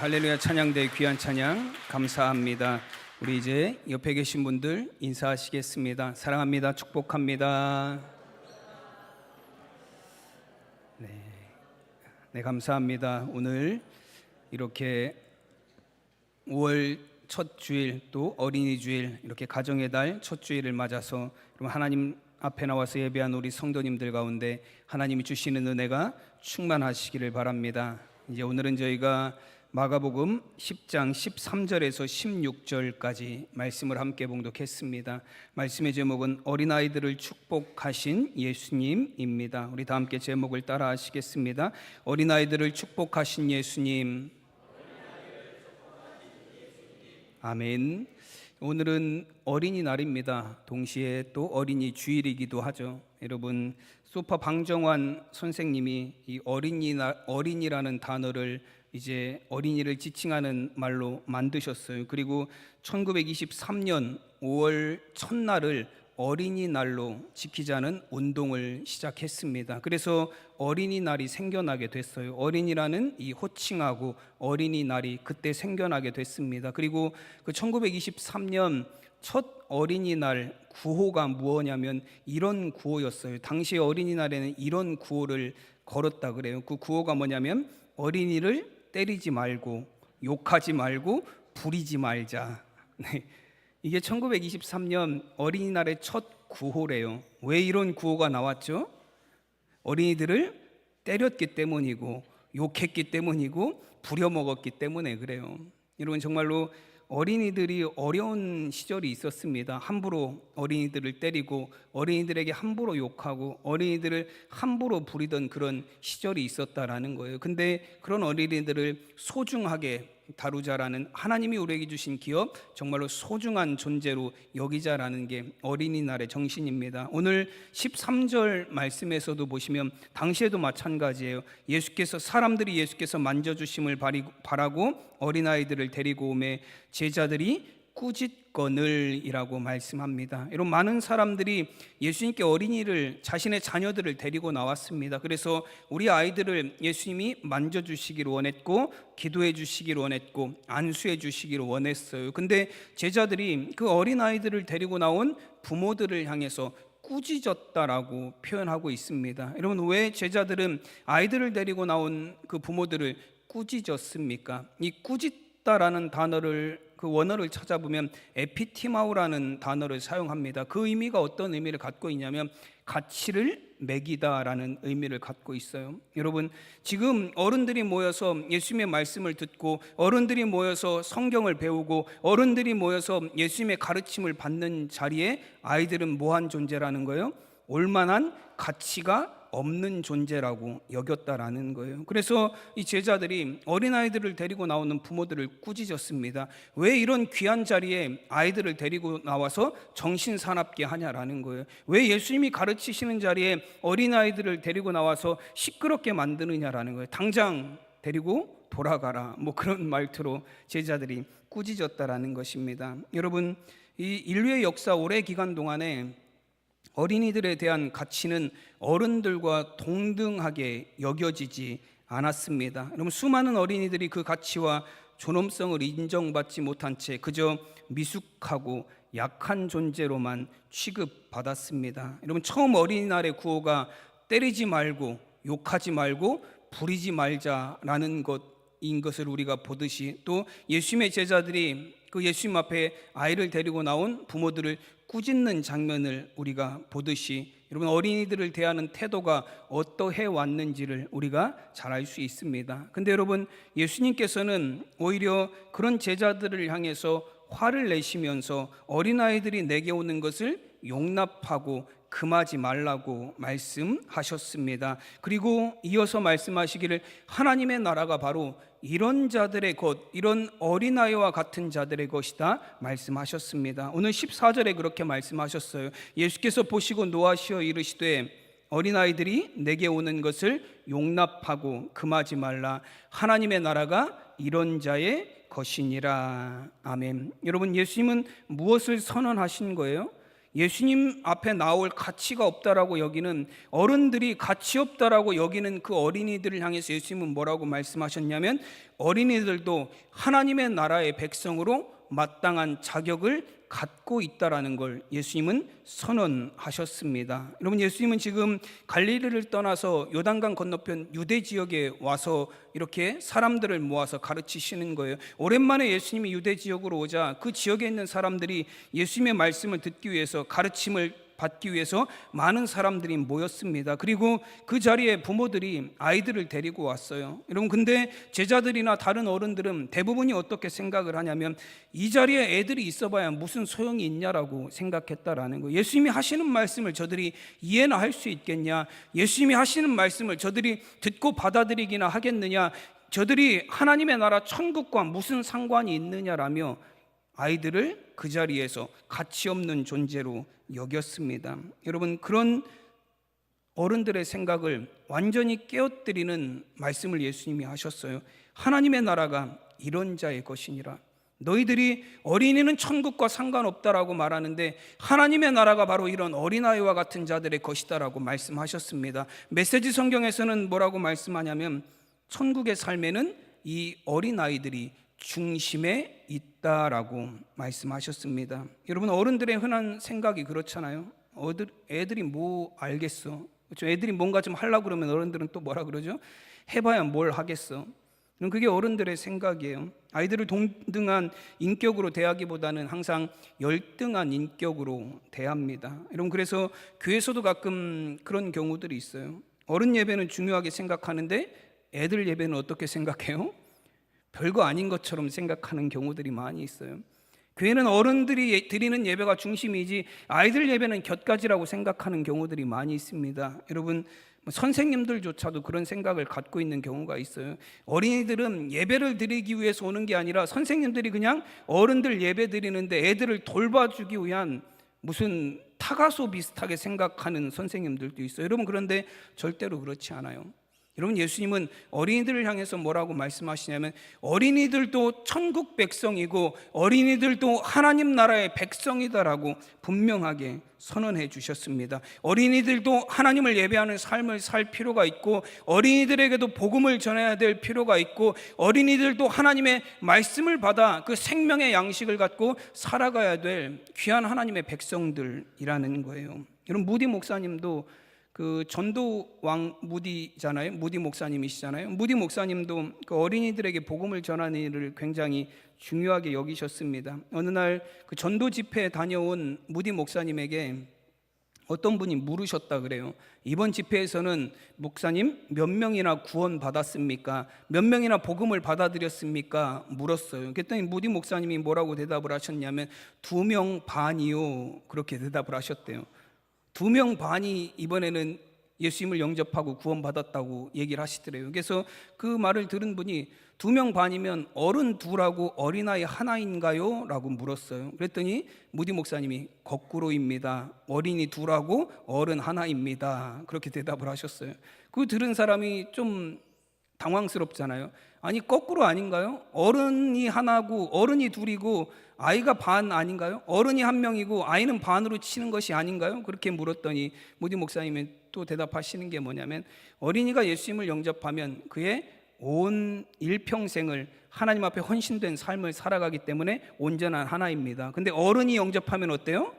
할렐루야. 찬양대 귀한 찬양 감사합니다. 우리 이제 옆에 계신 분들 인사하시겠습니다. 사랑합니다. 축복합니다. 네, 감사합니다. 오늘 이렇게 5월 첫 주일 또 어린이 주일 이렇게 가정의 달 첫 주일을 맞아서 하나님 앞에 나와서 예배한 우리 성도님들 가운데 하나님이 주시는 은혜가 충만하시기를 바랍니다. 이제 오늘은 저희가 마가복음 10장 13절에서 16절까지 말씀을 함께 봉독했습니다. 말씀의 제목은 어린아이들을 축복하신 예수님입니다. 우리 다 함께 제목을 따라 하시겠습니다. 어린아이들을 축복하신 예수님. 아멘. 오늘은 어린이날입니다. 동시에 또 어린이 주일이기도 하죠. 여러분, 소파 방정환 선생님이 이 어린이라는 단어를 이제 어린이를 지칭하는 말로 만드셨어요. 그리고 1923년 5월 첫날을 어린이날로 지키자는 운동을 시작했습니다. 그래서 어린이날이 생겨나게 됐어요. 어린이라는 이 호칭하고 어린이날이 그때 생겨나게 됐습니다. 그리고 그 1923년 첫 어린이날 구호가 무엇냐면 이런 구호였어요. 당시 어린이날에는 이런 구호를 걸었다 그래요. 그 구호가 뭐냐면 어린이를 때리지 말고 욕하지 말고 부리지 말자. 네. 이게 1923년 어린이날의 첫 구호래요. 왜 이런 구호가 나왔죠? 어린이들을 때렸기 때문이고 욕했기 때문이고 부려먹었기 때문에 그래요. 여러분, 정말로 어린이들이 어려운 시절이 있었습니다. 함부로 어린이들을 때리고 어린이들에게 함부로 욕하고 어린이들을 함부로 부리던 그런 시절이 있었다라는 거예요. 근데 그런 어린이들을 소중하게 다루자라는 하나님이 우리에게 주신 기업, 정말로 소중한 존재로 여기자라는 게 어린이날의 정신입니다. 오늘 13절 말씀에서도 보시면 당시에도 마찬가지예요. 사람들이 예수께서 만져주심을 바라고 어린아이들을 데리고 오매 제자들이 꾸짖거늘이라고 말씀합니다. 이런 많은 사람들이 예수님께 어린이를, 자신의 자녀들을 데리고 나왔습니다. 그래서 우리 아이들을 예수님이 만져주시기를 원했고 기도해 주시기를 원했고 안수해 주시기를 원했어요. 근데 제자들이 그 어린아이들을 데리고 나온 부모들을 향해서 꾸짖었다라고 표현하고 있습니다. 여러분, 왜 제자들은 아이들을 데리고 나온 그 부모들을 꾸짖었습니까? 이 꾸짖다라는 단어를, 그 원어를 찾아보면 에피티마우라는 단어를 사용합니다. 그 의미가 어떤 의미를 갖고 있냐면 가치를 매기다라는 의미를 갖고 있어요. 여러분, 지금 어른들이 모여서 예수님의 말씀을 듣고 어른들이 모여서 성경을 배우고 어른들이 모여서 예수님의 가르침을 받는 자리에 아이들은 뭐한 존재라는 거예요? 올만한 가치가 없는 존재라고 여겼다라는 거예요. 그래서 이 제자들이 어린아이들을 데리고 나오는 부모들을 꾸짖었습니다. 왜 이런 귀한 자리에 아이들을 데리고 나와서 정신사납게 하냐라는 거예요. 왜 예수님이 가르치시는 자리에 어린아이들을 데리고 나와서 시끄럽게 만드느냐라는 거예요. 당장 데리고 돌아가라, 뭐 그런 말투로 제자들이 꾸짖었다라는 것입니다. 여러분, 이 인류의 역사 오래 기간 동안에 어린이들에 대한 가치는 어른들과 동등하게 여겨지지 않았습니다. 여러분, 수많은 어린이들이 그 가치와 존엄성을 인정받지 못한 채 그저 미숙하고 약한 존재로만 취급받았습니다. 여러분, 처음 어린이날의 구호가 때리지 말고 욕하지 말고 부리지 말자라는 것인 것을 우리가 보듯이, 또 예수님의 제자들이 그 예수님 앞에 아이를 데리고 나온 부모들을 꾸짖는 장면을 우리가 보듯이, 여러분, 어린이들을 대하는 태도가 어떠해 왔는지를 우리가 잘 알 수 있습니다. 근데 여러분, 예수님께서는 오히려 그런 제자들을 향해서 화를 내시면서 어린아이들이 내게 오는 것을 용납하고 금하지 말라고 말씀하셨습니다. 그리고 이어서 말씀하시기를 하나님의 나라가 바로 이런 자들의 것, 이런 어린아이와 같은 자들의 것이다 말씀하셨습니다. 오늘 14절에 그렇게 말씀하셨어요. 예수께서 보시고 노하시어 이르시되 어린아이들이 내게 오는 것을 용납하고 금하지 말라. 하나님의 나라가 이런 자의 것이니라. 아멘. 여러분, 예수님은 무엇을 선언하신 거예요? 예수님 앞에 나올 가치가 없다라고 여기는 어른들이 가치 없다라고 여기는 그 어린이들을 향해서 예수님은 뭐라고 말씀하셨냐면 어린이들도 하나님의 나라의 백성으로 마땅한 자격을 갖고 있다라는 걸 예수님은 선언하셨습니다. 여러분, 예수님은 지금 갈릴리를 떠나서 요단강 건너편 유대 지역에 와서 이렇게 사람들을 모아서 가르치시는 거예요. 오랜만에 예수님이 유대 지역으로 오자 그 지역에 있는 사람들이 예수님의 말씀을 듣기 위해서, 가르침을 받기 위해서 많은 사람들이 모였습니다. 그리고 그 자리에 부모들이 아이들을 데리고 왔어요. 여러분, 근데 제자들이나 다른 어른들은 대부분이 어떻게 생각을 하냐면 이 자리에 애들이 있어봐야 무슨 소용이 있냐라고 생각했다라는 거예요. 예수님이 하시는 말씀을 저들이 이해나 할 수 있겠냐, 예수님이 하시는 말씀을 저들이 듣고 받아들이기나 하겠느냐, 저들이 하나님의 나라 천국과 무슨 상관이 있느냐라며 아이들을 그 자리에서 가치 없는 존재로 여겼습니다. 여러분, 그런 어른들의 생각을 완전히 깨어뜨리는 말씀을 예수님이 하셨어요. 하나님의 나라가 이런 자의 것이니라. 너희들이 어린이는 천국과 상관없다라고 말하는데 하나님의 나라가 바로 이런 어린아이와 같은 자들의 것이다라고 말씀하셨습니다. 메시지 성경에서는 뭐라고 말씀하냐면 천국의 삶에는 이 어린아이들이 중심에 있다라고 말씀하셨습니다. 여러분, 어른들의 흔한 생각이 그렇잖아요. 애들이 뭐 알겠어. 그렇죠? 애들이 뭔가 좀 하려고 그러면 어른들은 또 뭐라 그러죠? 해봐야 뭘 하겠어. 그게 어른들의 생각이에요. 아이들을 동등한 인격으로 대하기보다는 항상 열등한 인격으로 대합니다. 여러분, 그래서 교회에서도 가끔 그런 경우들이 있어요. 어른 예배는 중요하게 생각하는데 애들 예배는 어떻게 생각해요? 별거 아닌 것처럼 생각하는 경우들이 많이 있어요. 교회는 어른들이 드리는 예배가 중심이지 아이들 예배는 곁가지라고 생각하는 경우들이 많이 있습니다. 여러분, 선생님들조차도 그런 생각을 갖고 있는 경우가 있어요. 어린이들은 예배를 드리기 위해서 오는 게 아니라 선생님들이 그냥 어른들 예배 드리는데 애들을 돌봐주기 위한 무슨 타가소 비슷하게 생각하는 선생님들도 있어요. 여러분, 그런데 절대로 그렇지 않아요. 여러분, 예수님은 어린이들을 향해서 뭐라고 말씀하시냐면 어린이들도 천국 백성이고 어린이들도 하나님 나라의 백성이다라고 분명하게 선언해 주셨습니다. 어린이들도 하나님을 예배하는 삶을 살 필요가 있고 어린이들에게도 복음을 전해야 될 필요가 있고 어린이들도 하나님의 말씀을 받아 그 생명의 양식을 갖고 살아가야 될 귀한 하나님의 백성들이라는 거예요. 여러분, 무디 목사님도 그 전도왕 무디잖아요. 무디 목사님이시잖아요. 무디 목사님도 그 어린이들에게 복음을 전하는 일을 굉장히 중요하게 여기셨습니다. 어느 날 그 전도 집회에 다녀온 무디 목사님에게 어떤 분이 물으셨다 그래요. 이번 집회에서는 목사님 몇 명이나 구원 받았습니까? 몇 명이나 복음을 받아들였습니까? 물었어요. 그랬더니 무디 목사님이 뭐라고 대답을 하셨냐면 2명 반이요, 그렇게 대답을 하셨대요. 2명 반이 이번에는 예수님을 영접하고 구원받았다고 얘기를 하시더래요. 그래서 그 말을 들은 분이 2명 반이면 어른 2하고 어린아이 하나인가요? 라고 물었어요. 그랬더니 무디 목사님이 거꾸로입니다. 어린이 2하고 어른 하나입니다. 그렇게 대답을 하셨어요. 그 들은 사람이 좀 당황스럽잖아요. 아니, 거꾸로 아닌가요? 어른이 하나고 어른이 2이고 아이가 반 아닌가요? 어른이 1명이고 아이는 반으로 치는 것이 아닌가요? 그렇게 물었더니 무디 목사님이 또 대답하시는 게 뭐냐면 어린이가 예수님을 영접하면 그의 온 일평생을 하나님 앞에 헌신된 삶을 살아가기 때문에 온전한 하나입니다. 근데 어른이 영접하면 어때요?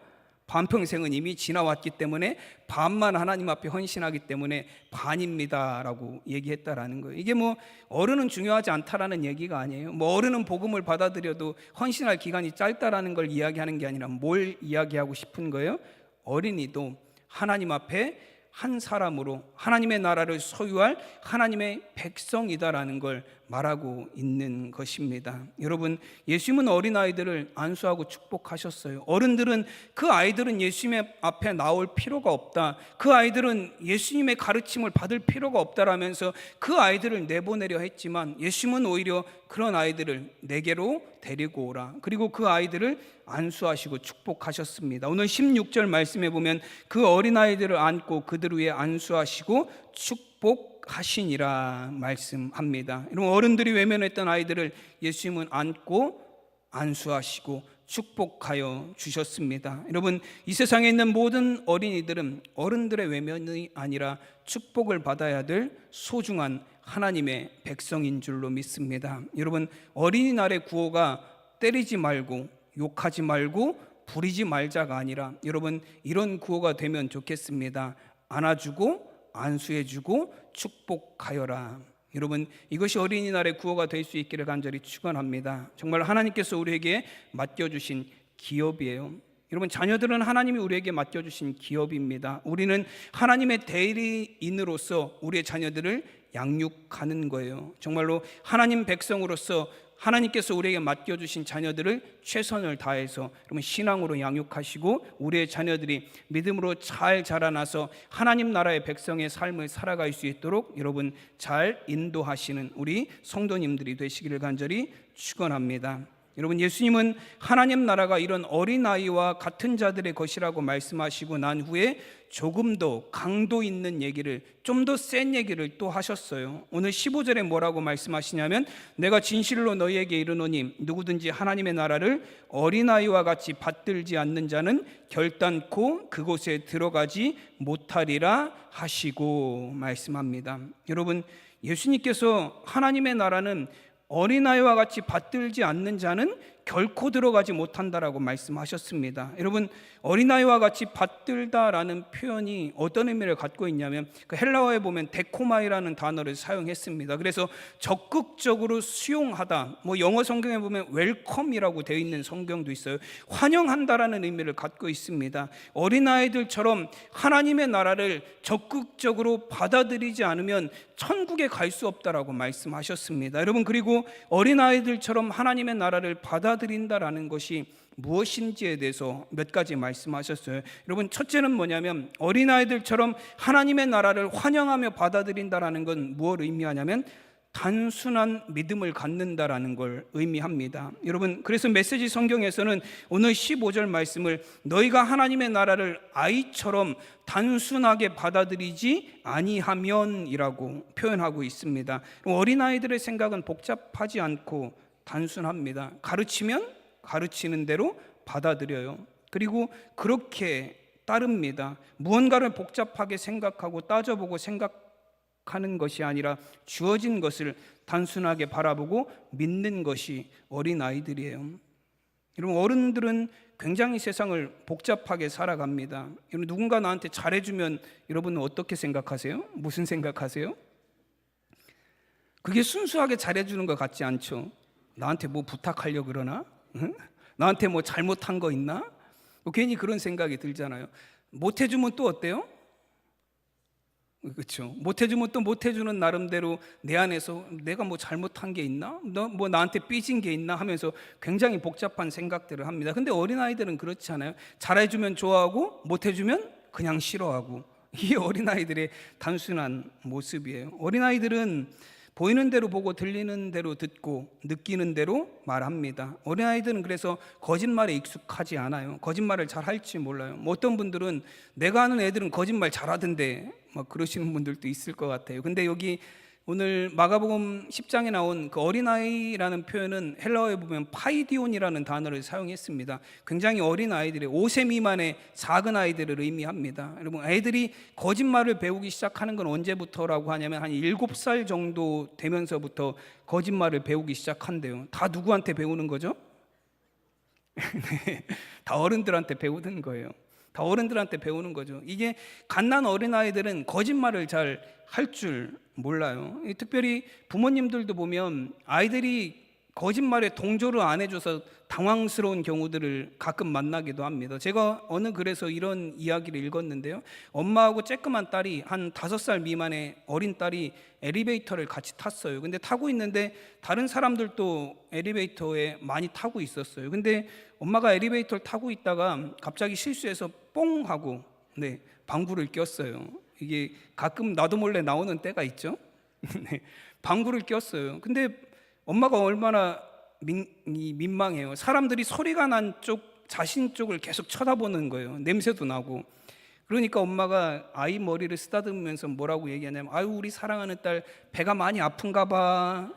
반평생은 이미 지나왔기 때문에 반만 하나님 앞에 헌신하기 때문에 반입니다라고 얘기했다라는 거예요. 이게 뭐 어른은 중요하지 않다라는 얘기가 아니에요. 뭐 어른은 복음을 받아들여도 헌신할 기간이 짧다라는 걸 이야기하는 게 아니라 뭘 이야기하고 싶은 거예요? 어린이도 하나님 앞에 한 사람으로 하나님의 나라를 소유할 하나님의 백성이다라는 걸 말하고 있는 것입니다. 여러분, 예수님은 어린아이들을 안수하고 축복하셨어요. 어른들은 그 아이들은 예수님의 앞에 나올 필요가 없다, 그 아이들은 예수님의 가르침을 받을 필요가 없다라면서 그 아이들을 내보내려 했지만 예수님은 오히려 그런 아이들을 내게로 데리고 오라, 그리고 그 아이들을 안수하시고 축복하셨습니다. 오늘 16절 말씀에 보면 그 어린아이들을 안고 그들 위에 안수하시고 축복하시니라 말씀합니다. 여러분, 어른들이 외면했던 아이들을 예수님은 안고 안수하시고 축복하여 주셨습니다. 여러분, 이 세상에 있는 모든 어린이들은 어른들의 외면이 아니라 축복을 받아야 될 소중한 하나님의 백성인 줄로 믿습니다. 여러분, 어린이날의 구호가 때리지 말고 욕하지 말고 부리지 말자가 아니라 여러분, 이런 구호가 되면 좋겠습니다. 안아주고 안수해주고 축복하여라. 여러분, 이것이 어린이날의 구호가 될 수 있기를 간절히 축원합니다. 정말 하나님께서 우리에게 맡겨주신 기업이에요. 여러분, 자녀들은 하나님이 우리에게 맡겨주신 기업입니다. 우리는 하나님의 대리인으로서 우리의 자녀들을 양육하는 거예요. 정말로 하나님 백성으로서 하나님께서 우리에게 맡겨주신 자녀들을 최선을 다해서 여러분 신앙으로 양육하시고 우리의 자녀들이 믿음으로 잘 자라나서 하나님 나라의 백성의 삶을 살아갈 수 있도록 여러분 잘 인도하시는 우리 성도님들이 되시기를 간절히 축원합니다. 여러분, 예수님은 하나님 나라가 이런 어린아이와 같은 자들의 것이라고 말씀하시고 난 후에 조금 더 강도 있는 얘기를, 좀 더 센 얘기를 또 하셨어요. 오늘 15절에 뭐라고 말씀하시냐면 내가 진실로 너희에게 이르노니 누구든지 하나님의 나라를 어린아이와 같이 받들지 않는 자는 결단코 그곳에 들어가지 못하리라 하시고 말씀합니다. 여러분, 예수님께서 하나님의 나라는 어린아이와 같이 받들지 않는 자는 결코 들어가지 못한다라고 말씀하셨습니다. 여러분, 어린아이와 같이 받들다라는 표현이 어떤 의미를 갖고 있냐면 그 헬라어에 보면 데코마이라는 단어를 사용했습니다. 그래서 적극적으로 수용하다, 영어 성경에 보면 웰컴이라고 되어 있는 성경도 있어요. 환영한다라는 의미를 갖고 있습니다. 어린아이들처럼 하나님의 나라를 적극적으로 받아들이지 않으면 천국에 갈 수 없다라고 말씀하셨습니다. 여러분, 그리고 어린아이들처럼 하나님의 나라를 받아들인다라는 것이 무엇인지에 대해서 몇 가지 말씀하셨어요. 여러분, 첫째는 뭐냐면 어린아이들처럼 하나님의 나라를 환영하며 받아들인다라는 건 무엇을 의미하냐면 단순한 믿음을 갖는다라는 걸 의미합니다. 여러분, 그래서 메시지 성경에서는 오늘 15절 말씀을 너희가 하나님의 나라를 아이처럼 단순하게 받아들이지 아니하면이라고 표현하고 있습니다. 어린아이들의 생각은 복잡하지 않고 단순합니다. 가르치면 가르치는 대로 받아들여요. 그리고 그렇게 따릅니다. 무언가를 복잡하게 생각하고 따져보고 생각하는 것이 아니라 주어진 것을 단순하게 바라보고 믿는 것이 어린아이들이에요. 여러분, 어른들은 굉장히 세상을 복잡하게 살아갑니다. 여러분, 누군가 나한테 잘해주면 여러분은 어떻게 생각하세요? 무슨 생각하세요? 그게 순수하게 잘해주는 것 같지 않죠? 나한테 뭐 부탁하려고 그러나? 응? 나한테 뭐 잘못한 거 있나? 괜히 그런 생각이 들잖아요. 못해주면 또 어때요? 그렇죠. 못해주면 또 못해주는 나름대로 내 안에서 내가 뭐 잘못한 게 있나? 너 뭐 나한테 삐진 게 있나? 하면서 굉장히 복잡한 생각들을 합니다. 근데 어린아이들은 그렇지 않아요. 잘해주면 좋아하고 못해주면 그냥 싫어하고, 이게 어린아이들의 단순한 모습이에요. 어린아이들은 보이는 대로 보고 들리는 대로 듣고 느끼는 대로 말합니다. 어린아이들은 그래서 거짓말에 익숙하지 않아요. 거짓말을 잘 할지 몰라요. 어떤 분들은 내가 아는 애들은 거짓말 잘하던데 막 그러시는 분들도 있을 것 같아요. 근데 여기 오늘 마가복음 10장에 나온 그 어린아이라는 표현은 헬라어에 보면 파이디온이라는 단어를 사용했습니다. 굉장히 어린 아이들의 5세 미만의 작은 아이들을 의미합니다. 여러분, 아이들이 거짓말을 배우기 시작하는 건 언제부터라고 하냐면 한 7살 정도 되면서부터 거짓말을 배우기 시작한대요. 다 누구한테 배우는 거죠? 네, 다 어른들한테 배우는 거예요. 다 어른들한테 배우는 거죠. 이게 갓난 어린아이들은 거짓말을 잘 할 줄 몰라요. 특별히 부모님들도 보면 아이들이 거짓말에 동조를 안 해줘서 당황스러운 경우들을 가끔 만나기도 합니다. 제가 어느 글에서 이런 이야기를 읽었는데요. 엄마하고 쬐끄만 딸이 한 5살 미만의 어린 딸이 엘리베이터를 같이 탔어요. 근데 타고 있는데 다른 사람들도 엘리베이터에 많이 타고 있었어요. 근데 엄마가 엘리베이터를 타고 있다가 갑자기 실수해서 뽕 하고 방구를 꼈어요. 이게 가끔 나도 몰래 나오는 때가 있죠. 방구를 꼈어요. 근데 엄마가 얼마나 민망해요. 사람들이 소리가 난 쪽, 자신 쪽을 계속 쳐다보는 거예요. 냄새도 나고. 그러니까 엄마가 아이 머리를 쓰다듬으면서 뭐라고 얘기하냐면, 아유, 우리 사랑하는 딸 배가 많이 아픈가 봐.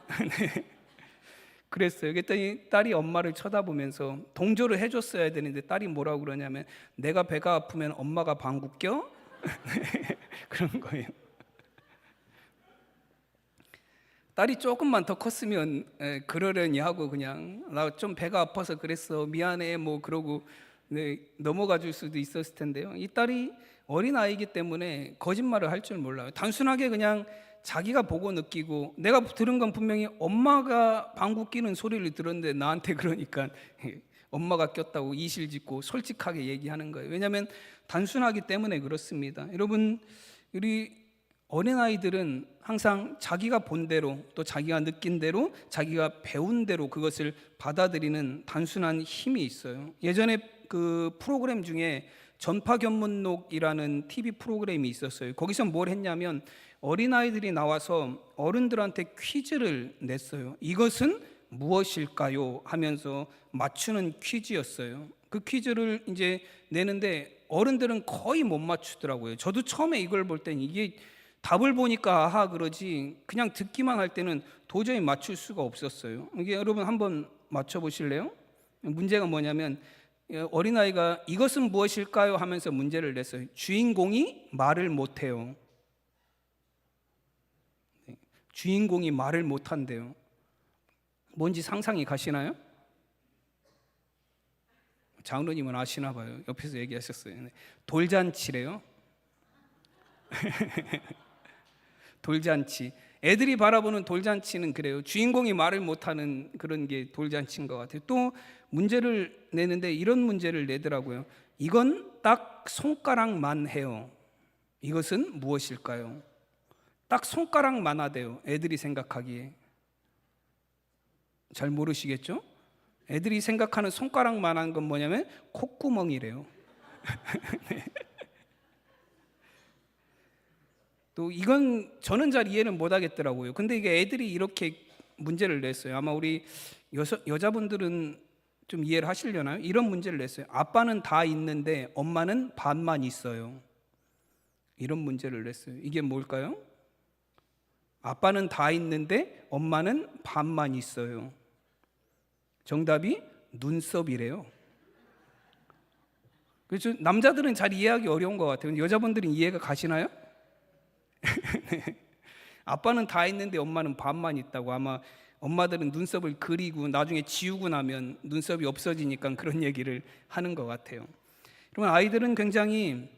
그랬어요. 그랬더니 딸이 엄마를 쳐다보면서 동조를 해줬어야 되는데 딸이 뭐라고 그러냐면 내가 배가 아프면 엄마가 방구 껴? 그런 거예요. 딸이 조금만 더 컸으면 그러려니 하고 그냥 나 좀 배가 아파서 그랬어 미안해 뭐 그러고 넘어가 줄 수도 있었을 텐데요. 이 딸이 어린아이이기 때문에 거짓말을 할 줄 몰라요. 단순하게 그냥 자기가 보고 느끼고 내가 들은 건 분명히 엄마가 방구 끼는 소리를 들었는데 나한테 그러니까 엄마가 꼈다고 이실짓고 솔직하게 얘기하는 거예요. 왜냐하면 단순하기 때문에 그렇습니다. 여러분 우리 어린아이들은 항상 자기가 본 대로 또 자기가 느낀 대로 자기가 배운 대로 그것을 받아들이는 단순한 힘이 있어요. 예전에 그 프로그램 중에 전파견문록이라는 TV 프로그램이 있었어요. 거기서 뭘 했냐면 어린아이들이 나와서 어른들한테 퀴즈를 냈어요. 이것은 무엇일까요? 하면서 맞추는 퀴즈였어요. 그 퀴즈를 이제 내는데 어른들은 거의 못 맞추더라고요. 저도 처음에 이걸 볼 땐 이게 답을 보니까 아하 그러지 그냥 듣기만 할 때는 도저히 맞출 수가 없었어요. 이게 여러분 한번 맞춰보실래요? 문제가 뭐냐면 어린아이가 이것은 무엇일까요? 하면서 문제를 냈어요. 주인공이 말을 못해요. 주인공이 말을 못한대요. 뭔지 상상이 가시나요? 장로님은 아시나 봐요. 옆에서 얘기하셨어요. 돌잔치래요. 돌잔치. 애들이 바라보는 돌잔치는 그래요. 주인공이 말을 못하는 그런 게 돌잔치인 것 같아요. 또 문제를 내는데 이런 문제를 내더라고요. 이건 딱 손가락만 해요. 이것은 무엇일까요? 딱 손가락만 하대요. 애들이 생각하기에. 잘 모르시겠죠? 애들이 생각하는 손가락만 한 건 뭐냐면 콧구멍이래요. 네. 또 이건 저는 잘 이해는 못 하겠더라고요. 근데 이게 애들이 이렇게 문제를 냈어요. 아마 우리 여자분들은 좀 이해를 하시려나요? 이런 문제를 냈어요. 아빠는 다 있는데 엄마는 반만 있어요. 이런 문제를 냈어요. 이게 뭘까요? 아빠는 다 있는데 엄마는 반만 있어요. 정답이 눈썹이래요. 그래서 남자들은 잘 이해하기 어려운 것 같아요. 여자분들은 이해가 가시나요? 네. 아빠는 다 있는데 엄마는 반만 있다고. 아마 엄마들은 눈썹을 그리고 나중에 지우고 나면 눈썹이 없어지니까 그런 얘기를 하는 것 같아요. 그러면 아이들은 굉장히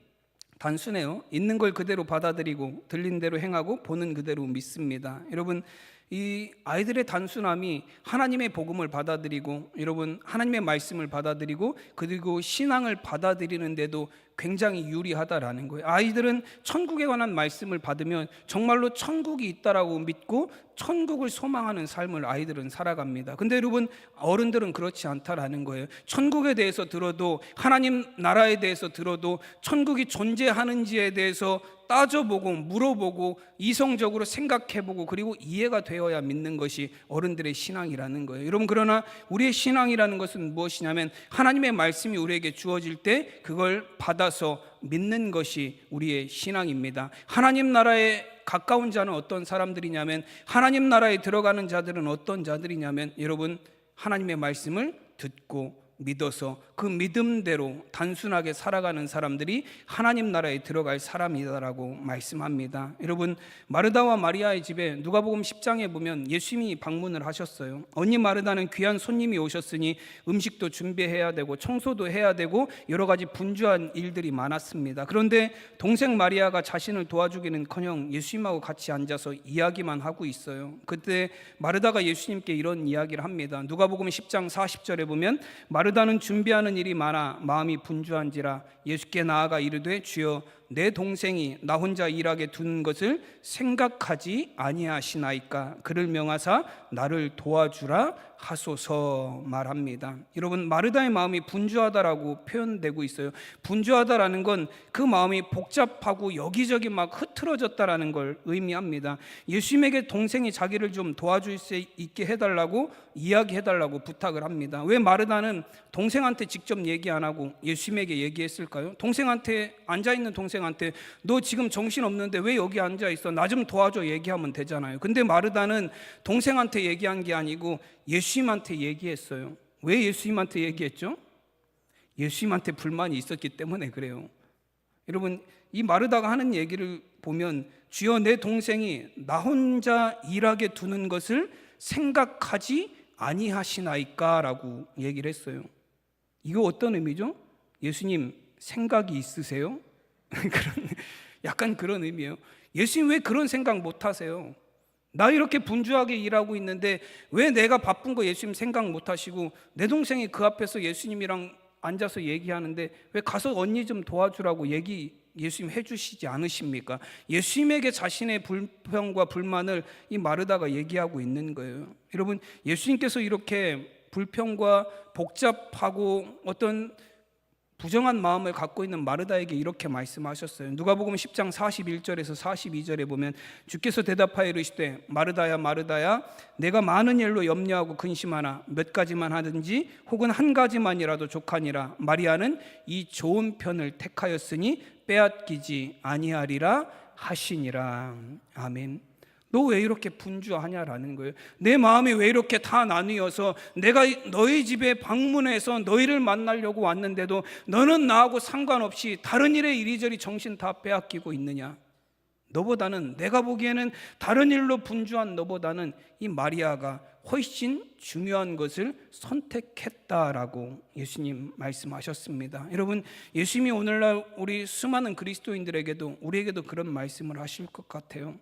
단순해요. 있는 걸 그대로 받아들이고 들린 대로 행하고 보는 그대로 믿습니다. 여러분 이 아이들의 단순함이 하나님의 복음을 받아들이고 여러분 하나님의 말씀을 받아들이고 그리고 신앙을 받아들이는데도 굉장히 유리하다라는 거예요. 아이들은 천국에 관한 말씀을 받으면 정말로 천국이 있다라고 믿고 천국을 소망하는 삶을 아이들은 살아갑니다. 근데 여러분 어른들은 그렇지 않다라는 거예요. 천국에 대해서 들어도 하나님 나라에 대해서 들어도 천국이 존재하는지에 대해서 따져보고 물어보고 이성적으로 생각해보고 그리고 이해가 되어야 믿는 것이 어른들의 신앙이라는 거예요. 여러분 그러나 우리의 신앙이라는 것은 무엇이냐면 하나님의 말씀이 우리에게 주어질 때 그걸 받아서 믿는 것이 우리의 신앙입니다. 하나님 나라에 가까운 자는 어떤 사람들이냐면 하나님 나라에 들어가는 자들은 어떤 자들이냐면 여러분 하나님의 말씀을 듣고 믿어서 그 믿음대로 단순하게 살아가는 사람들이 하나님 나라에 들어갈 사람이다라고 말씀합니다. 여러분 마르다와 마리아의 집에 누가복음 10장에 보면 예수님이 방문을 하셨어요. 언니 마르다는 귀한 손님이 오셨으니 음식도 준비해야 되고 청소도 해야 되고 여러 가지 분주한 일들이 많았습니다. 그런데 동생 마리아가 자신을 도와주기는커녕 예수님하고 같이 앉아서 이야기만 하고 있어요. 그때 마르다가 예수님께 이런 이야기를 합니다. 누가복음 10장 40절에 보면 마르다는 준비하는 일이 많아 마음이 분주한지라 예수께 나아가 이르되 주여 내 동생이 나 혼자 일하게 둔 것을 생각하지 아니하시나이까 그를 명하사 나를 도와주라 하소서 말합니다. 여러분 마르다의 마음이 분주하다라고 표현되고 있어요. 분주하다라는 건 그 마음이 복잡하고 여기저기 막 흐트러졌다라는 걸 의미합니다. 예수님에게 동생이 자기를 좀 도와줄 수 있게 해달라고 이야기해달라고 부탁을 합니다. 왜 마르다는 동생한테 직접 얘기 안 하고 예수님에게 얘기했을까요? 동생한테 앉아있는 동생 동생한테 너 지금 정신없는데 왜 여기 앉아 있어? 나 좀 도와줘 얘기하면 되잖아요. 근데 마르다는 동생한테 얘기한 게 아니고 예수님한테 얘기했어요. 왜 예수님한테 얘기했죠? 예수님한테 불만이 있었기 때문에 그래요. 여러분, 이 마르다가 하는 얘기를 보면 주여 내 동생이 나 혼자 일하게 두는 것을 생각하지 아니하시나이까라고 얘기를 했어요. 이거 어떤 의미죠? 예수님 생각이 있으세요? 약간 그런 의미예요. 예수님 왜 그런 생각 못 하세요? 나 이렇게 분주하게 일하고 있는데 왜 내가 바쁜 거 예수님 생각 못 하시고 내 동생이 그 앞에서 예수님이랑 앉아서 얘기하는데 왜 가서 언니 좀 도와주라고 예수님 해주시지 않으십니까? 예수님에게 자신의 불평과 불만을 이 마르다가 얘기하고 있는 거예요. 여러분, 예수님께서 이렇게 불평과 복잡하고 어떤 부정한 마음을 갖고 있는 마르다에게 이렇게 말씀하셨어요. 누가복음 10장 41절에서 42절에 보면 주께서 대답하여 이르시되 마르다야 마르다야 내가 많은 일로 염려하고 근심하나 몇 가지만 하든지 혹은 한 가지만이라도 족하니라. 마리아는 이 좋은 편을 택하였으니 빼앗기지 아니하리라 하시니라. 아멘. 너 왜 이렇게 분주하냐라는 거예요. 내 마음이 왜 이렇게 다 나뉘어서 내가 너희 집에 방문해서 너희를 만나려고 왔는데도 너는 나하고 상관없이 다른 일에 이리저리 정신 다 빼앗기고 있느냐. 너보다는, 내가 보기에는 다른 일로 분주한 너보다는 이 마리아가 훨씬 중요한 것을 선택했다라고 예수님 말씀하셨습니다. 여러분, 예수님이 오늘날 우리 수많은 그리스도인들에게도, 우리에게도 그런 말씀을 하실 것 같아요.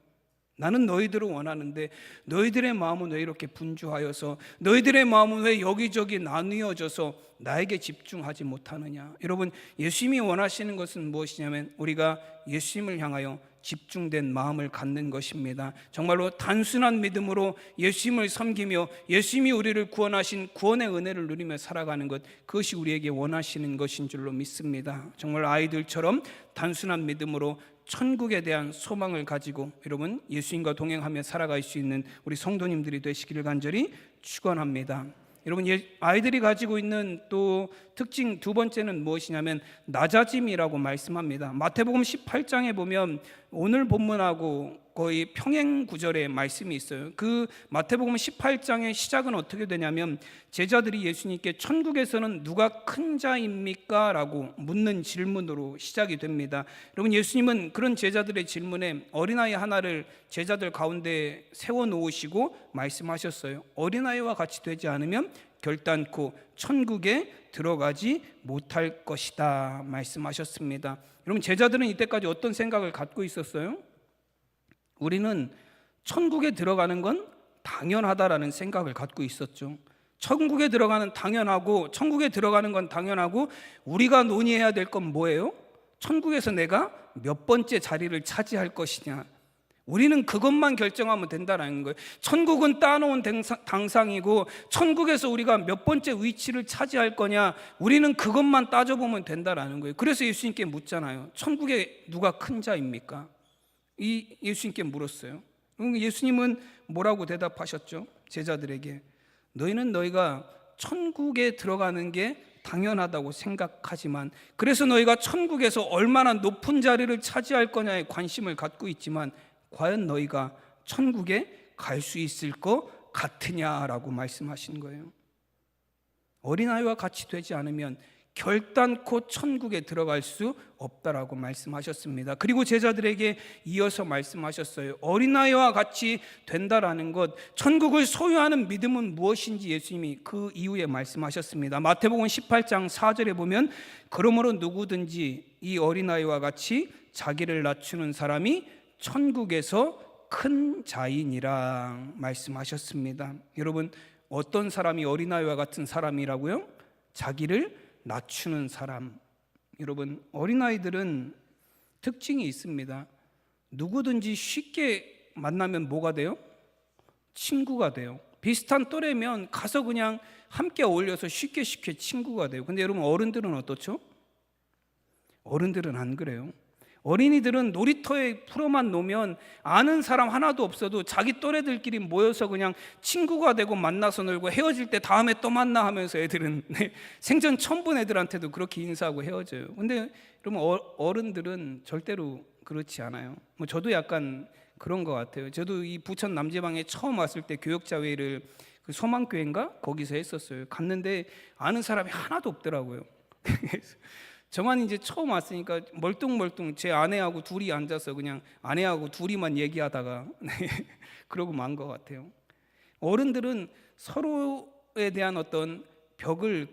나는 너희들을 원하는데 너희들의 마음은 왜 이렇게 분주하여서, 너희들의 마음은 왜 여기저기 나뉘어져서 나에게 집중하지 못하느냐. 여러분, 예수님이 원하시는 것은 무엇이냐면 우리가 예수님을 향하여 집중된 마음을 갖는 것입니다. 정말로 단순한 믿음으로 예수님을 섬기며 예수님이 우리를 구원하신 구원의 은혜를 누리며 살아가는 것, 그것이 우리에게 원하시는 것인 줄로 믿습니다. 정말 아이들처럼 단순한 믿음으로 천국에 대한 소망을 가지고 여러분 예수님과 동행하며 살아갈 수 있는 우리 성도님들이 되시기를 간절히 축원합니다. 여러분, 아이들이 가지고 있는 또 특징 두 번째는 무엇이냐면 낮아짐이라고 말씀합니다. 마태복음 18장에 보면 오늘 본문하고 거의 평행 구절의 말씀이 있어요. 그 마태복음 18장의 시작은 어떻게 되냐면 제자들이 예수님께 천국에서는 누가 큰 자입니까? 라고 묻는 질문으로 시작이 됩니다. 여러분, 예수님은 그런 제자들의 질문에 어린아이 하나를 제자들 가운데 세워놓으시고 말씀하셨어요. 어린아이와 같이 되지 않으면 결단코 천국에 들어가지 못할 것이다 말씀하셨습니다. 여러분, 제자들은 이때까지 어떤 생각을 갖고 있었어요? 우리는 천국에 들어가는 건 당연하다라는 생각을 갖고 있었죠. 천국에 들어가는 건 당연하고 우리가 논의해야 될 건 뭐예요? 천국에서 내가 몇 번째 자리를 차지할 것이냐. 우리는 그것만 결정하면 된다는 거예요. 천국은 따놓은 당상이고 천국에서 우리가 몇 번째 위치를 차지할 거냐, 우리는 그것만 따져보면 된다는 거예요. 그래서 예수님께 묻잖아요. 천국에 누가 큰 자입니까? 예수님께 물었어요. 예수님은 뭐라고 대답하셨죠? 제자들에게 너희는 너희가 천국에 들어가는 게 당연하다고 생각하지만, 그래서 너희가 천국에서 얼마나 높은 자리를 차지할 거냐에 관심을 갖고 있지만 과연 너희가 천국에 갈 수 있을 것 같으냐라고 말씀하신 거예요. 어린아이와 같이 되지 않으면 결단코 천국에 들어갈 수 없다라고 말씀하셨습니다. 그리고 제자들에게 이어서 말씀하셨어요. 어린아이와 같이 된다라는 것, 천국을 소유하는 믿음은 무엇인지 예수님이 그 이후에 말씀하셨습니다. 마태복음 18장 4절에 보면 그러므로 누구든지 이 어린아이와 같이 자기를 낮추는 사람이 천국에서 큰 자이니라 말씀하셨습니다. 여러분, 어떤 사람이 어린아이와 같은 사람이라고요? 자기를 낮추는 사람. 여러분, 어린아이들은 특징이 있습니다. 누구든지 쉽게 만나면 뭐가 돼요? 친구가 돼요. 비슷한 또래면 가서 그냥 함께 어울려서 쉽게 친구가 돼요. 근데 여러분, 어른들은 어떻죠? 어른들은 안 그래요. 어린이들은 놀이터에 풀어만 놓으면 아는 사람 하나도 없어도 자기 또래들끼리 모여서 그냥 친구가 되고 만나서 놀고, 헤어질 때 다음에 또 만나 하면서 애들은 생전 처음 본 애들한테도 그렇게 인사하고 헤어져요. 근데 여러분, 어른들은 절대로 그렇지 않아요. 뭐 저도 약간 그런 것 같아요. 저도 이 부천 남지방에 처음 왔을 때 교역자회를 그 소망교회인가 거기서 했었어요. 갔는데 아는 사람이 하나도 없더라고요. 저만 이제 처음 왔으니까 멀뚱멀뚱 제 아내하고 둘이 앉아서 그냥 아내하고 둘이만 얘기하다가 그러고 만 것 같아요. 어른들은 서로에 대한 어떤 벽을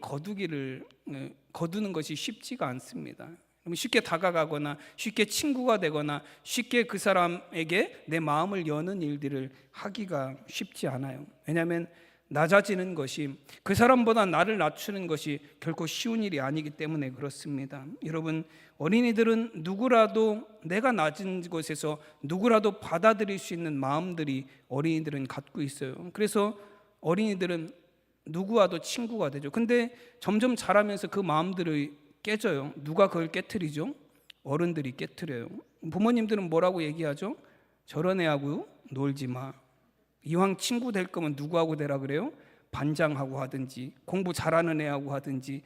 거두는 것이 쉽지가 않습니다. 쉽게 다가가거나 쉽게 친구가 되거나 쉽게 그 사람에게 내 마음을 여는 일들을 하기가 쉽지 않아요. 왜냐하면 낮아지는 것이, 그 사람보다 나를 낮추는 것이 결코 쉬운 일이 아니기 때문에 그렇습니다. 여러분, 어린이들은 누구라도, 내가 낮은 곳에서 누구라도 받아들일 수 있는 마음들이 어린이들은 갖고 있어요. 그래서 어린이들은 누구와도 친구가 되죠. 근데 점점 자라면서 그 마음들이 깨져요. 누가 그걸 깨트리죠? 어른들이 깨트려요. 부모님들은 뭐라고 얘기하죠? 저런 애하고 놀지 마. 이왕 친구 될 거면 누구하고 되라 그래요? 반장하고 하든지, 공부 잘하는 애하고 하든지.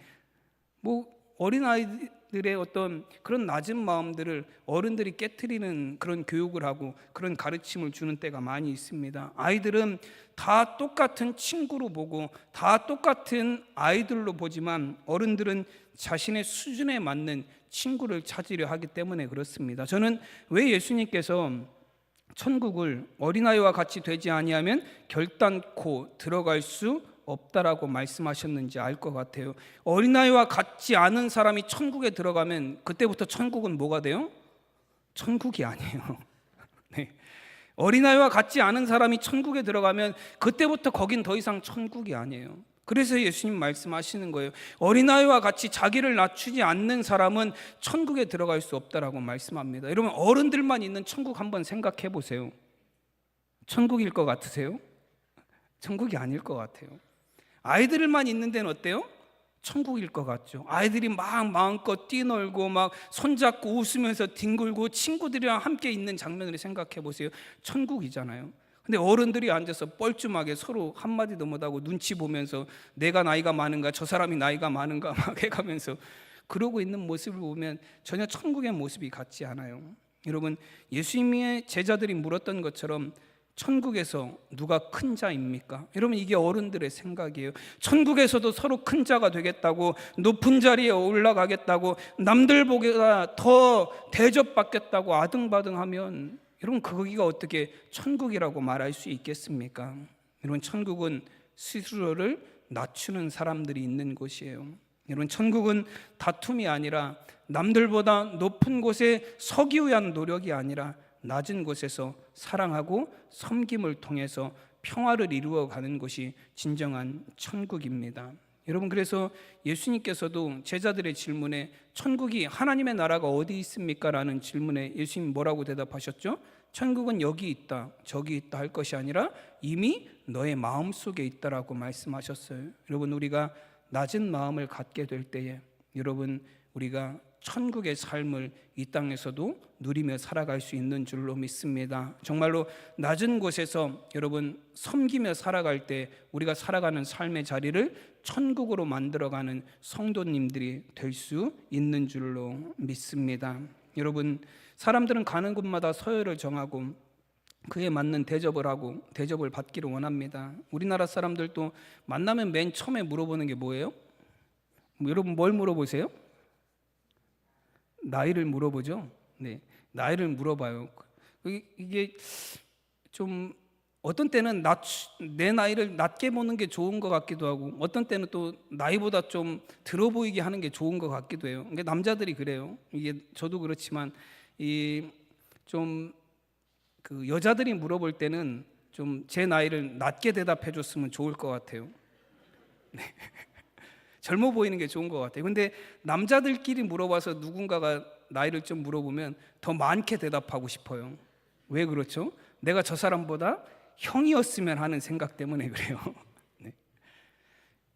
뭐 어린아이들의 어떤 그런 낮은 마음들을 어른들이 깨트리는 그런 교육을 하고 그런 가르침을 주는 때가 많이 있습니다. 아이들은 다 똑같은 친구로 보고 다 똑같은 아이들로 보지만 어른들은 자신의 수준에 맞는 친구를 찾으려 하기 때문에 그렇습니다. 저는 왜 예수님께서 천국을 어린아이와 같이 되지 아니하면 결단코 들어갈 수 없다라고 말씀하셨는지 알 것 같아요. 어린아이와 같지 않은 사람이 천국에 들어가면 그때부터 천국은 뭐가 돼요? 천국이 아니에요. 네. 어린아이와 같지 않은 사람이 천국에 들어가면 그때부터 거긴 더 이상 천국이 아니에요. 그래서 예수님 말씀하시는 거예요. 어린아이와 같이 자기를 낮추지 않는 사람은 천국에 들어갈 수 없다라고 말씀합니다. 여러분, 어른들만 있는 천국 한번 생각해 보세요. 천국일 것 같으세요? 천국이 아닐 것 같아요. 아이들만 있는 데는 어때요? 천국일 것 같죠. 아이들이 막 마음껏 뛰놀고 막 손잡고 웃으면서 뒹굴고 친구들이랑 함께 있는 장면을 생각해 보세요. 천국이잖아요. 근데 어른들이 앉아서 뻘쭘하게 서로 한마디도 못하고 눈치 보면서 내가 나이가 많은가, 저 사람이 나이가 많은가 막 해가면서 그러고 있는 모습을 보면 전혀 천국의 모습이 같지 않아요. 여러분, 예수님의 제자들이 물었던 것처럼 천국에서 누가 큰 자입니까? 여러분, 이게 어른들의 생각이에요. 천국에서도 서로 큰 자가 되겠다고, 높은 자리에 올라가겠다고, 남들보다 더 대접받겠다고 아등바등하면 여러분, 거기가 어떻게 천국이라고 말할 수 있겠습니까? 여러분, 천국은 스스로를 낮추는 사람들이 있는 곳이에요. 여러분, 천국은 다툼이 아니라 남들보다 높은 곳에 서기 위한 노력이 아니라 낮은 곳에서 사랑하고 섬김을 통해서 평화를 이루어가는 것이 진정한 천국입니다. 여러분, 그래서 예수님께서도 제자들의 질문에 천국이, 하나님의 나라가 어디 있습니까? 라는 질문에 예수님 뭐라고 대답하셨죠? 천국은 여기 있다, 저기 있다 할 것이 아니라 이미 너의 마음속에 있다라고 말씀하셨어요. 여러분, 우리가 낮은 마음을 갖게 될 때에 여러분, 우리가 천국의 삶을 이 땅에서도 누리며 살아갈 수 있는 줄로 믿습니다. 정말로 낮은 곳에서 여러분 섬기며 살아갈 때 우리가 살아가는 삶의 자리를 천국으로 만들어가는 성도님들이 될 수 있는 줄로 믿습니다. 여러분, 사람들은 가는 곳마다 서열을 정하고 그에 맞는 대접을 하고 대접을 받기를 원합니다. 우리나라 사람들도 만나면 맨 처음에 물어보는 게 뭐예요? 여러분, 뭘 물어보세요? 나이를 물어보죠. 네, 나이를 물어봐요. 이게 좀 어떤 때는 내 나이를 낮게 보는 게 좋은 것 같기도 하고, 어떤 때는 또 나이보다 좀 들어 보이게 하는 게 좋은 것 같기도 해요. 그러니까 남자들이 그래요. 이게 저도 그렇지만 그 여자들이 물어볼 때는 좀 제 나이를 낮게 대답해 줬으면 좋을 것 같아요. 네. 젊어 보이는 게 좋은 것 같아요. 근데 남자들끼리 물어봐서 누군가가 나이를 좀 물어보면 더 많게 대답하고 싶어요. 왜 그렇죠? 내가 저 사람보다 형이었으면 하는 생각 때문에 그래요. 네.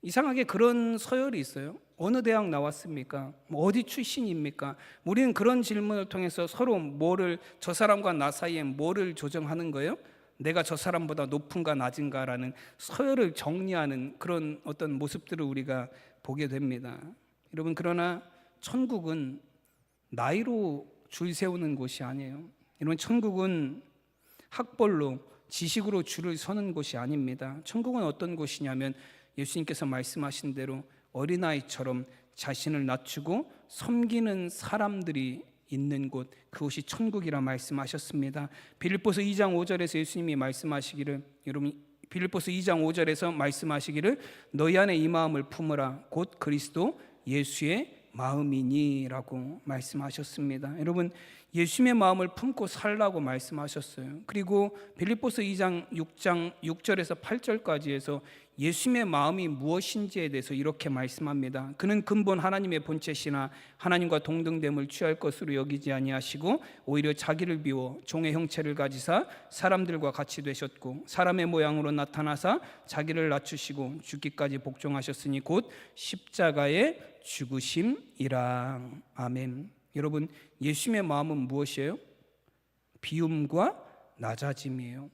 이상하게 그런 서열이 있어요. 어느 대학 나왔습니까? 뭐 어디 출신입니까? 우리는 그런 질문을 통해서 서로 저 사람과 나 사이에 뭐를 조정하는 거예요? 내가 저 사람보다 높은가 낮은가라는 서열을 정리하는 그런 어떤 모습들을 우리가 보게 됩니다. 여러분, 그러나 천국은 나이로 줄 세우는 곳이 아니에요. 여러분, 천국은 학벌로, 지식으로 줄을 서는 곳이 아닙니다. 천국은 어떤 곳이냐면 예수님께서 말씀하신 대로 어린아이처럼 자신을 낮추고 섬기는 사람들이 있는 곳, 그것이 천국이라 말씀하셨습니다. 빌립보서 2장 5절에서 예수님이 말씀하시기를, 여러분, 빌립보서 2장 5절에서 말씀하시기를 너희 안에 이 마음을 품으라 곧 그리스도 예수의 마음이니라고 말씀하셨습니다. 여러분, 예수님의 마음을 품고 살라고 말씀하셨어요. 그리고 빌립보서 2장 6절에서 8절까지 해서 예수님의 마음이 무엇인지에 대해서 이렇게 말씀합니다. 그는 근본 하나님의 본체시나 하나님과 동등됨을 취할 것으로 여기지 아니하시고 오히려 자기를 비워 종의 형체를 가지사 사람들과 같이 되셨고 사람의 모양으로 나타나사 자기를 낮추시고 죽기까지 복종하셨으니 곧 십자가의 죽으심이라. 아멘. 여러분, 예수님의 마음은 무엇이에요? 비움과 낮아짐이에요.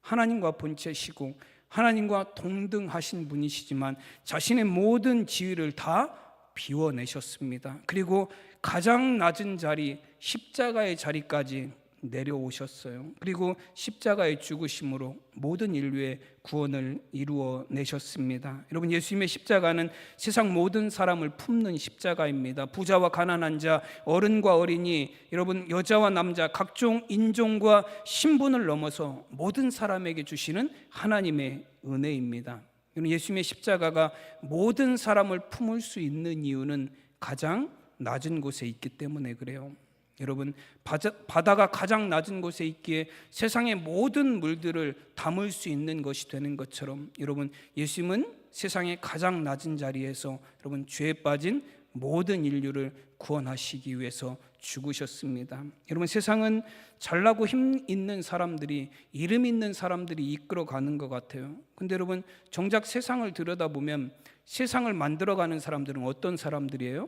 하나님과 본체시고 하나님과 동등하신 분이시지만 자신의 모든 지위를 다 비워내셨습니다. 그리고 가장 낮은 자리, 십자가의 자리까지 내려오셨어요. 그리고 십자가의 죽으심으로 모든 인류의 구원을 이루어내셨습니다. 여러분, 예수님의 십자가는 세상 모든 사람을 품는 십자가입니다. 부자와 가난한 자, 어른과 어린이, 여러분, 여자와 남자, 각종 인종과 신분을 넘어서 모든 사람에게 주시는 하나님의 은혜입니다. 예수님의 십자가가 모든 사람을 품을 수 있는 이유는 가장 낮은 곳에 있기 때문에 그래요. 여러분, 바다가 가장 낮은 곳에 있기에 세상의 모든 물들을 담을 수 있는 것이 되는 것처럼, 여러분, 예수님은 세상의 가장 낮은 자리에서 여러분 죄에 빠진 모든 인류를 구원하시기 위해서 죽으셨습니다. 여러분, 세상은 잘나고 힘 있는 사람들이, 이름 있는 사람들이 이끌어가는 것 같아요. 근데 여러분, 정작 세상을 들여다보면 세상을 만들어가는 사람들은 어떤 사람들이에요?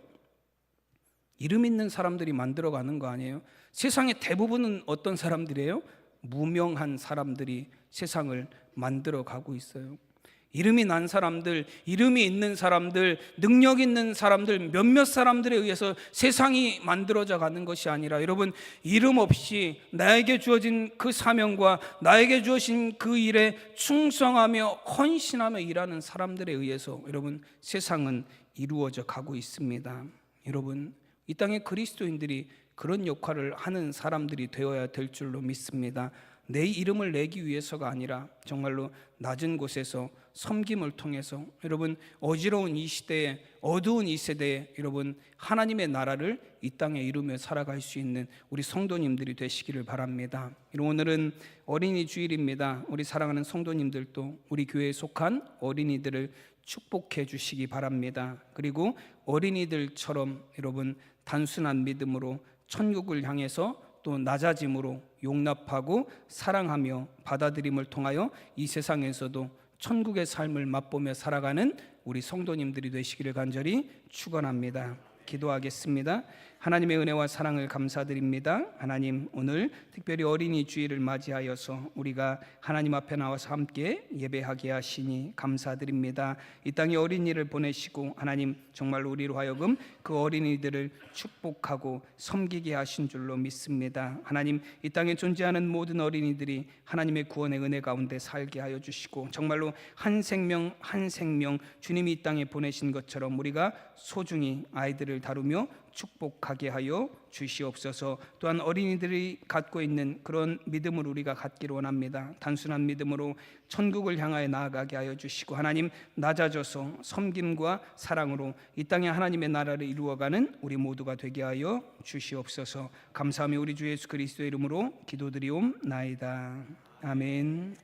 이름 있는 사람들이 만들어가는 거 아니에요? 세상의 대부분은 어떤 사람들이에요? 무명한 사람들이 세상을 만들어가고 있어요. 이름이 난 사람들, 이름이 있는 사람들, 능력 있는 사람들, 몇몇 사람들에 의해서 세상이 만들어져 가는 것이 아니라, 여러분, 이름 없이 나에게 주어진 그 사명과 나에게 주어진 그 일에 충성하며 헌신하며 일하는 사람들에 의해서 여러분 세상은 이루어져 가고 있습니다. 여러분, 이 땅의 그리스도인들이 그런 역할을 하는 사람들이 되어야 될 줄로 믿습니다. 내 이름을 내기 위해서가 아니라 정말로 낮은 곳에서 섬김을 통해서 여러분 어지러운 이 시대에, 어두운 이 세대에 여러분 하나님의 나라를 이 땅에 이루며 살아갈 수 있는 우리 성도님들이 되시기를 바랍니다. 오늘은 어린이 주일입니다. 우리 사랑하는 성도님들도 우리 교회에 속한 어린이들을 축복해 주시기 바랍니다. 그리고 어린이들처럼 여러분 단순한 믿음으로 천국을 향해서 또 낮아짐으로 용납하고 사랑하며 받아들임을 통하여 이 세상에서도 천국의 삶을 맛보며 살아가는 우리 성도님들이 되시기를 간절히 축원합니다. 기도하겠습니다. 하나님의 은혜와 사랑을 감사드립니다. 하나님, 오늘 특별히 어린이 주일을 맞이하여서 우리가 하나님 앞에 나와서 함께 예배하게 하시니 감사드립니다. 이 땅에 어린이를 보내시고 하나님 정말로 우리로 하여금 그 어린이들을 축복하고 섬기게 하신 줄로 믿습니다. 하나님, 이 땅에 존재하는 모든 어린이들이 하나님의 구원의 은혜 가운데 살게 하여 주시고 정말로 한 생명 한 생명 주님이 이 땅에 보내신 것처럼 우리가 소중히 아이들을 다루며 축복하게 하여 주시옵소서. 또한 어린이들이 갖고 있는 그런 믿음을 우리가 갖기를 원합니다. 단순한 믿음으로 천국을 향하여 나아가게 하여 주시고 하나님 낮아져서 섬김과 사랑으로 이 땅에 하나님의 나라를 이루어가는 우리 모두가 되게 하여 주시옵소서. 감사하며 우리 주 예수 그리스도의 이름으로 기도드리옵나이다. 아멘.